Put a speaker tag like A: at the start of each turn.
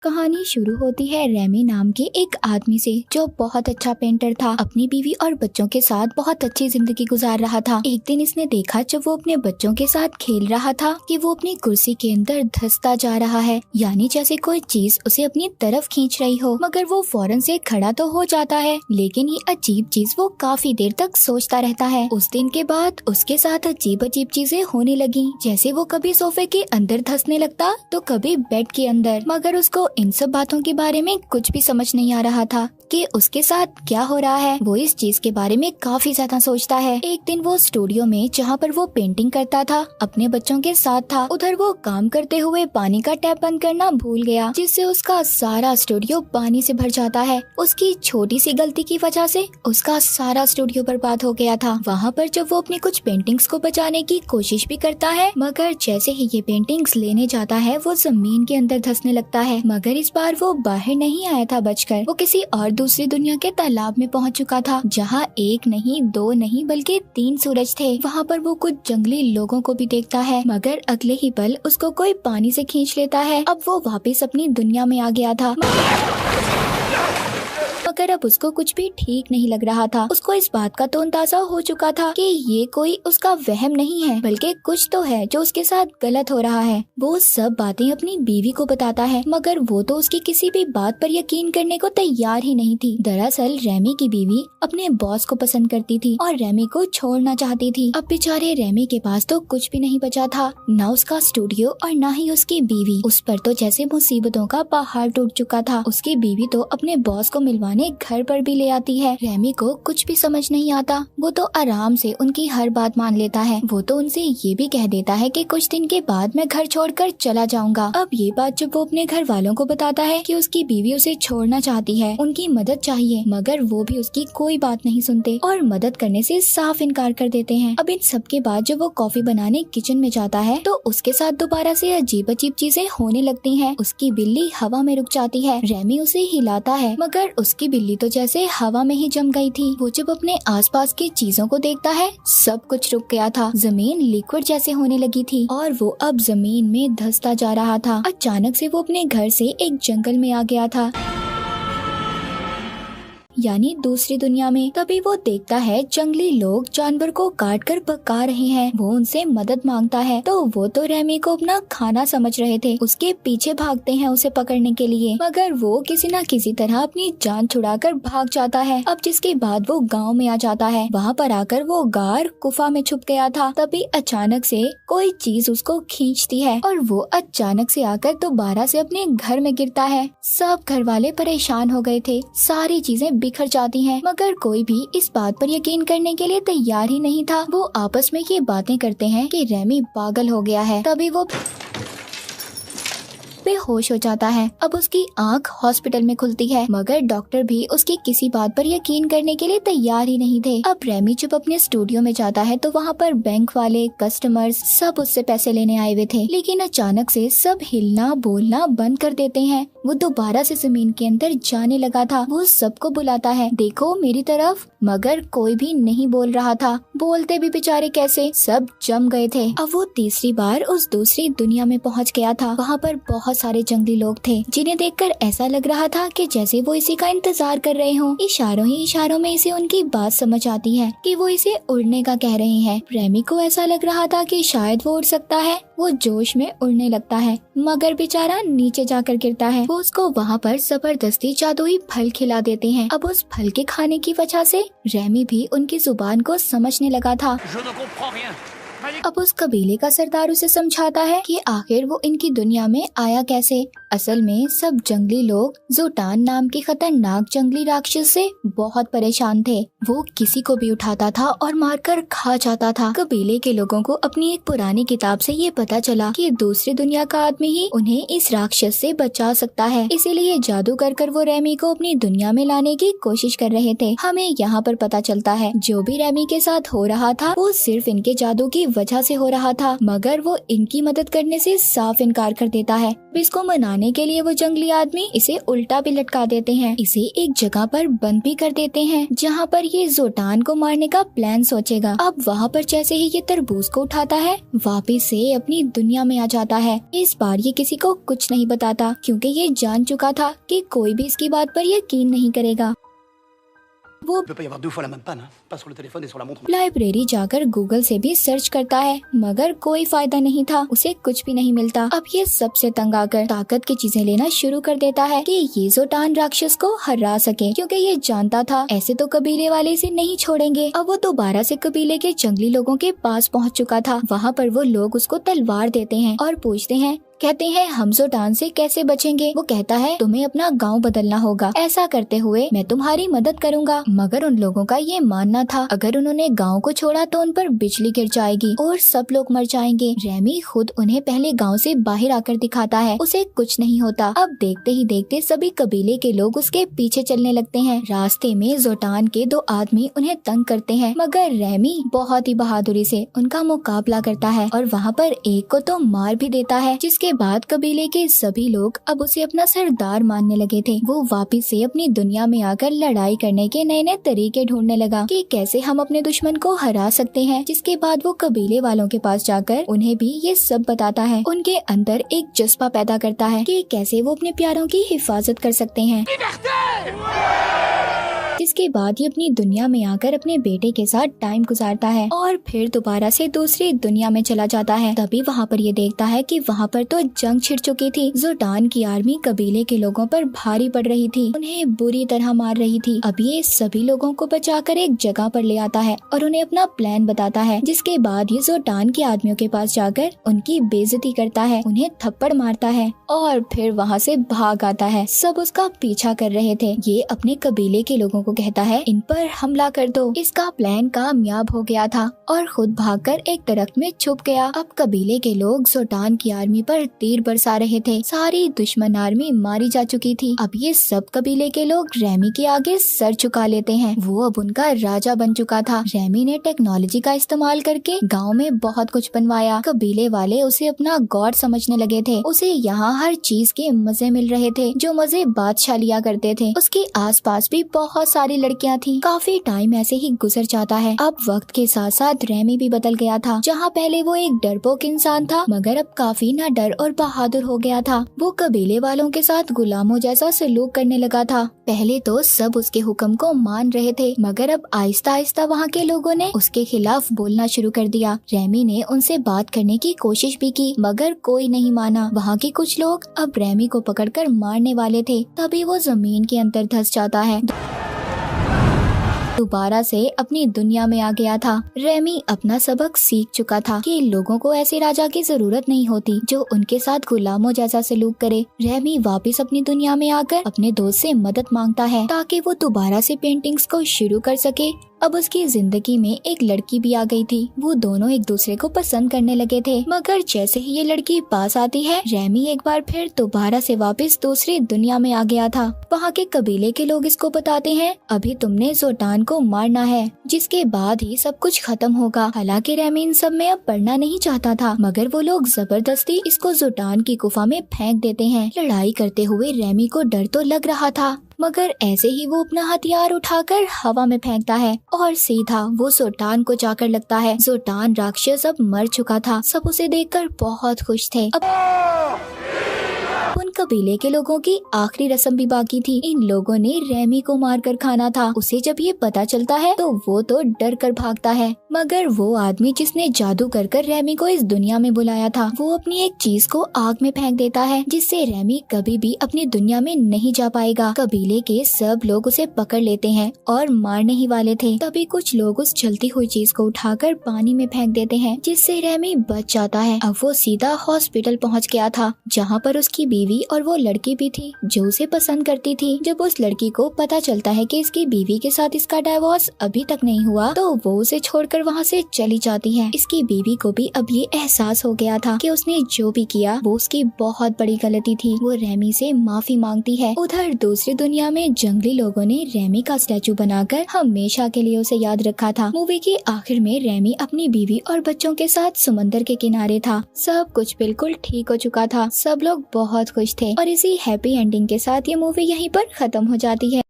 A: कहानी शुरू होती है रेमी नाम के एक आदमी से जो बहुत अच्छा पेंटर था। अपनी बीवी और बच्चों के साथ बहुत अच्छी जिंदगी गुजार रहा था। एक दिन इसने देखा जब वो अपने बच्चों के साथ खेल रहा था कि वो अपनी कुर्सी के अंदर धंसता जा रहा है, यानी जैसे कोई चीज उसे अपनी तरफ खींच रही हो। मगर वो फौरन से खड़ा तो हो जाता है, लेकिन ये अजीब चीज वो काफी देर तक सोचता रहता है। उस दिन के बाद उसके साथ अजीब अजीब चीजें होने लगी, जैसे वो कभी सोफे के अंदर धंसने लगता तो कभी बेड के अंदर। मगर उसको इन सब बातों के बारे में कुछ भी समझ नहीं आ रहा था कि उसके साथ क्या हो रहा है। वो इस चीज के बारे में काफी ज्यादा सोचता है। एक दिन वो स्टूडियो में जहाँ पर वो पेंटिंग करता था अपने बच्चों के साथ था। उधर वो काम करते हुए पानी का टैप बंद करना भूल गया, जिससे उसका सारा स्टूडियो पानी से भर जाता है। उसकी छोटी सी गलती की वजह से उसका सारा स्टूडियो बर्बाद हो गया था। वहाँ पर जब वो अपनी कुछ पेंटिंग्स को बचाने की कोशिश भी करता है, मगर जैसे ही ये पेंटिंग्स लेने जाता है वो जमीन के अंदर धंसने लगता है। मगर इस बार वो बाहर नहीं आया था बचकर, वो किसी और दूसरी दुनिया के तालाब में पहुंच चुका था, जहां एक नहीं, दो नहीं, बल्कि 3 सूरज थे। वहां पर वो कुछ जंगली लोगों को भी देखता है, मगर अगले ही पल उसको कोई पानी से खींच लेता है। अब वो वापस अपनी दुनिया में आ गया था, मगर अब उसको कुछ भी ठीक नहीं लग रहा था। उसको इस बात का तो अंदाजा हो चुका था कि ये कोई उसका वहम नहीं है, बल्कि कुछ तो है जो उसके साथ गलत हो रहा है। वो सब बातें अपनी बीवी को बताता है, मगर वो तो उसकी किसी भी बात पर यकीन करने को तैयार ही नहीं थी। दरअसल रेमी की बीवी अपने बॉस को पसंद करती थी और रेमी को छोड़ना चाहती थी। अब बेचारे रेमी के पास तो कुछ भी नहीं बचा था, न उसका स्टूडियो और न ही उसकी बीवी। उस पर तो जैसे मुसीबतों का पहाड़ टूट चुका था। उसकी बीवी तो अपने बॉस को मिलवाने घर पर भी ले आती है। रेमी को कुछ भी समझ नहीं आता। वो तो आराम से उनकी हर बात मान लेता है। वो तो उनसे ये भी कह देता है कि कुछ दिन के बाद मैं घर छोड़कर चला जाऊंगा। अब ये बात जब वो अपने घर वालों को बताता है कि उसकी बीवी उसे छोड़ना चाहती है, उनकी मदद चाहिए, मगर वो भी उसकी कोई बात नहीं सुनते और मदद करने से साफ इनकार कर देते हैं। अब इन सब के बाद जब वो कॉफी बनाने किचन में जाता है तो उसके साथ दोबारा से अजीब अजीब चीजें होने लगती हैं। उसकी बिल्ली हवा में रुक जाती है। रेमी उसे हिलाता है, मगर उसकी बिल्ली तो जैसे हवा में ही जम गई थी। वो जब अपने आसपास की चीजों को देखता है सब कुछ रुक गया था। जमीन लिक्विड जैसे होने लगी थी और वो अब जमीन में धंसता जा रहा था। अचानक से वो अपने घर से एक जंगल में आ गया था, यानी दूसरी दुनिया में। तभी वो देखता है जंगली लोग जानवर को काट कर पका रहे हैं। वो उनसे मदद मांगता है तो वो तो रेमी को अपना खाना समझ रहे थे। उसके पीछे भागते हैं उसे पकड़ने के लिए, मगर वो किसी न किसी तरह अपनी जान छुड़ाकर भाग जाता है। अब जिसके बाद वो गांव में आ जाता है। वहाँ पर आकर वो गार गुफा में छुप गया था। तभी अचानक से कोई चीज उसको खींचती है और वो अचानक से आकर दोबारा से अपने घर में गिरता है। सब घर वाले परेशान हो गए थे। सारी चीजें बिखर जाती हैं, मगर कोई भी इस बात पर यकीन करने के लिए तैयार ही नहीं था। वो आपस में ये बातें करते हैं कि रेमी पागल हो गया है। तभी वो बेहोश हो जाता है। अब उसकी आंख हॉस्पिटल में खुलती है, मगर डॉक्टर भी उसकी किसी बात पर यकीन करने के लिए तैयार ही नहीं थे। अब रेमी जब अपने स्टूडियो में जाता है तो वहाँ पर बैंक वाले, कस्टमर्स सब उससे पैसे लेने आए हुए थे, लेकिन अचानक से सब हिलना बोलना बंद कर देते हैं। वो दोबारा से जमीन के अंदर जाने लगा था। वो सबको बुलाता है, देखो मेरी तरफ, मगर कोई भी नहीं बोल रहा था। बोलते भी बेचारे कैसे, सब जम गए थे। अब वो तीसरी बार उस दूसरी दुनिया में पहुंच गया था। वहाँ पर बहुत सारे जंगली लोग थे, जिन्हें देखकर ऐसा लग रहा था कि जैसे वो इसी का इंतजार कर रहे हों। इशारों ही इशारों में इसे उनकी बात समझ आती है कि वो इसे उड़ने का कह रहे हैं। रेमी को ऐसा लग रहा था कि शायद वो उड़ सकता है। वो जोश में उड़ने लगता है, मगर बेचारा नीचे जाकर गिरता है। वो उसको वहाँ पर जबरदस्ती जादुई फल खिला देते हैं। अब उस फल के खाने की वजह से रेमी भी उनकी जुबान को समझने लगा था। अब उस कबीले का सरदार उसे समझाता है कि आखिर वो इनकी दुनिया में आया कैसे। असल में सब जंगली लोग जुटान नाम के खतरनाक जंगली राक्षस से बहुत परेशान थे। वो किसी को भी उठाता था और मारकर खा जाता था। कबीले के लोगों को अपनी एक पुरानी किताब से ये पता चला कि दूसरी दुनिया का आदमी ही उन्हें इस राक्षस से बचा सकता है। इसीलिए जादू कर वो रेमी को अपनी दुनिया में लाने की कोशिश कर रहे थे। हमें यहाँ पर पता चलता है जो भी रेमी के साथ हो रहा था वो सिर्फ इनके जादू की वजह से हो रहा था, मगर वो इनकी मदद करने से साफ इनकार कर देता है। इसको मनाने के लिए वो जंगली आदमी इसे उल्टा भी लटका देते हैं, इसे एक जगह पर बंद भी कर देते हैं जहाँ पर ये जोटान को मारने का प्लान सोचेगा। अब वहाँ पर जैसे ही ये तरबूज को उठाता है, वापिस से अपनी दुनिया में आ जाता है। इस बार ये किसी को कुछ नहीं बताता, क्योंकि ये जान चुका था कि कोई भी इसकी बात पर यकीन नहीं करेगा। वो लाइब्रेरी जाकर गूगल से भी सर्च करता है, मगर कोई फायदा नहीं था, उसे कुछ भी नहीं मिलता। अब ये सबसे तंग आकर ताकत की चीजें लेना शुरू कर देता है कि ये जोटान राक्षस को हरा सके, क्योंकि ये जानता था ऐसे तो कबीले वाले इसे नहीं छोड़ेंगे। अब वो दोबारा से कबीले के जंगली लोगों के पास पहुंच चुका था। वहाँ पर वो लोग उसको तलवार देते हैं और पूछते हैं, कहते हैं हम जोटान से कैसे बचेंगे। वो कहता है तुम्हें अपना गांव बदलना होगा, ऐसा करते हुए मैं तुम्हारी मदद करूंगा। मगर उन लोगों का ये मानना था अगर उन्होंने गांव को छोड़ा तो उन पर बिजली गिर जाएगी और सब लोग मर जाएंगे। रेमी खुद उन्हें पहले गांव से बाहर आकर दिखाता है, उसे कुछ नहीं होता। अब देखते ही देखते सभी कबीले के लोग उसके पीछे चलने लगते हैं। रास्ते में जोटान के 2 आदमी उन्हें तंग करते हैं, मगर रेमी बहुत ही बहादुरी से उनका मुकाबला करता है और वहाँ पर एक को तो मार भी देता है। जिसके बाद कबीले के सभी लोग अब उसे अपना सरदार मानने लगे थे। वो वापिस से अपनी दुनिया में आकर लड़ाई करने के नए नए तरीके ढूंढने लगा कि कैसे हम अपने दुश्मन को हरा सकते हैं। जिसके बाद वो कबीले वालों के पास जाकर उन्हें भी ये सब बताता है। उनके अंदर एक जज्बा पैदा करता है कि कैसे वो अपने प्यारों की हिफाजत कर सकते हैं। जिसके बाद ये अपनी दुनिया में आकर अपने बेटे के साथ टाइम गुजारता है और फिर दोबारा से दूसरी दुनिया में चला जाता है। तभी वहाँ पर ये देखता है कि वहाँ पर तो जंग छिड़ चुकी थी। जोटान की आर्मी कबीले के लोगों पर भारी पड़ रही थी, उन्हें बुरी तरह मार रही थी। अब ये सभी लोगों को बचाकर एक जगह पर ले आता है और उन्हें अपना प्लान बताता है। जिसके बाद ये जोटान के आदमियों के पास जाकर उनकी बेइज्जती करता है, उन्हें थप्पड़ मारता है और फिर वहाँ से भाग आता है। सब उसका पीछा कर रहे थे। ये अपने कबीले के लोगों को कहता है इन पर हमला कर दो। इसका प्लान कामयाब हो गया था और खुद भागकर एक दरख्त में छुप गया। अब कबीले के लोग जोटान की आर्मी पर तीर बरसा रहे थे। सारी दुश्मन आर्मी मारी जा चुकी थी। अब ये सब कबीले के लोग रेमी के आगे सर झुका लेते हैं। वो अब उनका राजा बन चुका था। रेमी ने टेक्नोलॉजी का इस्तेमाल करके गाँव में बहुत कुछ बनवाया। कबीले वाले उसे अपना गॉड समझने लगे थे। उसे यहाँ हर चीज के मजे मिल रहे थे जो मजे बादशाह लिया करते थे। उसके आसपास भी बहुत सारी लड़कियां थी। काफी टाइम ऐसे ही गुजर जाता है। अब वक्त के साथ साथ रेमी भी बदल गया था। जहाँ पहले वो एक डरपोक इंसान था, मगर अब काफी ना डर और बहादुर हो गया था। वो कबीले वालों के साथ गुलामों जैसा सलूक करने लगा था। पहले तो सब उसके हुक्म को मान रहे थे, मगर अब आहिस्ता आहिस्ता वहाँ के लोगों ने उसके खिलाफ बोलना शुरू कर दिया। रेमी ने उनसे बात करने की कोशिश भी की, मगर कोई नहीं माना। वहाँ के कुछ लोग अब रेमी को पकड़कर मारने वाले थे। तभी वो जमीन के अंदर धंस जाता है, दोबारा से अपनी दुनिया में आ गया था। रेमी अपना सबक सीख चुका था कि लोगों को ऐसे राजा की जरूरत नहीं होती जो उनके साथ गुलामों जैसा सलूक करे। रेमी वापस अपनी दुनिया में आकर अपने दोस्त से मदद मांगता है ताकि वो दोबारा से पेंटिंग्स को शुरू कर सके। अब उसकी जिंदगी में एक लड़की भी आ गई थी। वो दोनों एक दूसरे को पसंद करने लगे थे, मगर जैसे ही ये लड़की पास आती है, रेमी एक बार फिर दोबारा से वापस दूसरी दुनिया में आ गया था। वहाँ के कबीले के लोग इसको बताते हैं अभी तुमने जोटान को मारना है, जिसके बाद ही सब कुछ खत्म होगा। हालांकि रेमी इन सब में अब पढ़ना नहीं चाहता था, मगर वो लोग जबरदस्ती इसको जोटान की गुफा में फेंक देते हैं। लड़ाई करते हुए रेमी को डर तो लग रहा था, मगर ऐसे ही वो अपना हथियार उठाकर हवा में फेंकता है और सीधा वो जोटान को जाकर लगता है। जोटान राक्षस अब मर चुका था। सब उसे देखकर बहुत खुश थे। अब उन कबीले के लोगों की आखिरी रस्म भी बाकी थी। इन लोगों ने रेमी को मारकर खाना था। उसे जब ये पता चलता है तो वो तो डर कर भागता है, मगर वो आदमी जिसने जादू कर कर रेमी को इस दुनिया में बुलाया था, वो अपनी एक चीज को आग में फेंक देता है, जिससे रेमी कभी भी अपनी दुनिया में नहीं जा पाएगा। कबीले के सब लोग उसे पकड़ लेते हैं और मारने ही वाले थे। तभी कुछ लोग उस जलती हुई चीज को उठाकर पानी में फेंक देते हैं, जिससे रेमी बच जाता है। अब वो सीधा हॉस्पिटल पहुँच गया था, जहाँ पर उसकी बीवी बीवी और वो लड़की भी थी जो उसे पसंद करती थी। जब उस लड़की को पता चलता है कि इसकी बीवी के साथ इसका डिवोर्स अभी तक नहीं हुआ तो वो उसे छोड़कर वहाँ से चली जाती है। इसकी बीवी को भी अब ये एहसास हो गया था कि उसने जो भी किया वो उसकी बहुत बड़ी गलती थी। वो रेमी से माफी मांगती है। उधर दूसरी दुनिया में जंगली लोगों ने रेमी का स्टैचू बनाकर हमेशा के लिए उसे याद रखा था। मूवी के आखिर में रेमी अपनी बीवी और बच्चों के साथ समुंदर के किनारे था। सब कुछ बिल्कुल ठीक हो चुका था। सब लोग बहुत खुश थे और इसी हैप्पी एंडिंग के साथ ये मूवी यहीं पर खत्म हो जाती है।